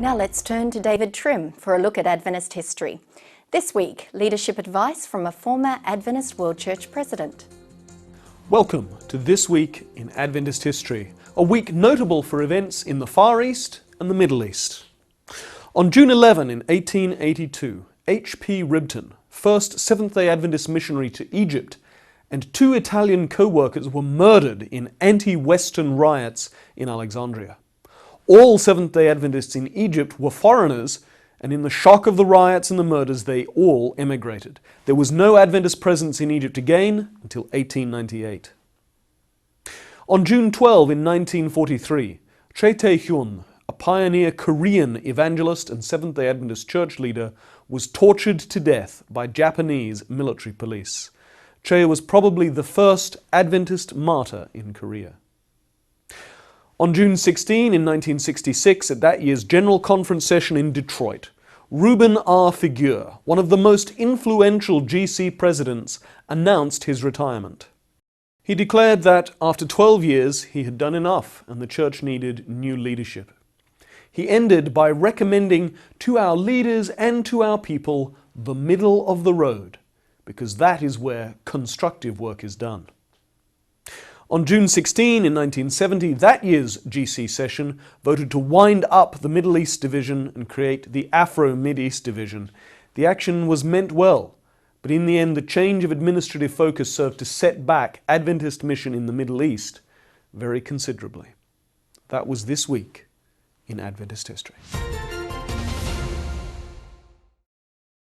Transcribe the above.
Now let's turn to David Trim for a look at Adventist history. This week, leadership advice from a former Adventist World Church president. Welcome to This Week in Adventist History, a week notable for events in the Far East and the Middle East. On June 11 in 1882, H.P. Ribton, first Seventh-day Adventist missionary to Egypt, and two Italian co-workers were murdered in anti-Western riots in Alexandria. All Seventh-day Adventists in Egypt were foreigners, and in the shock of the riots and the murders, they all emigrated. There was no Adventist presence in Egypt again until 1898. On June 12 in 1943, Che Tae-hyun, a pioneer Korean evangelist and Seventh-day Adventist Church leader, was tortured to death by Japanese military police. Che was probably the first Adventist martyr in Korea. On June 16 in 1966, at that year's General Conference session in Detroit, Reuben R. Figuhr, one of the most influential GC presidents, announced his retirement. He declared that after 12 years he had done enough and the church needed new leadership. He ended by recommending to our leaders and to our people the middle of the road, because that is where constructive work is done. On June 16 in 1970, that year's GC session voted to wind up the Middle East Division and create the Afro-Mid-East Division. The action was meant well, but in the end the change of administrative focus served to set back Adventist mission in the Middle East very considerably. That was This Week in Adventist History.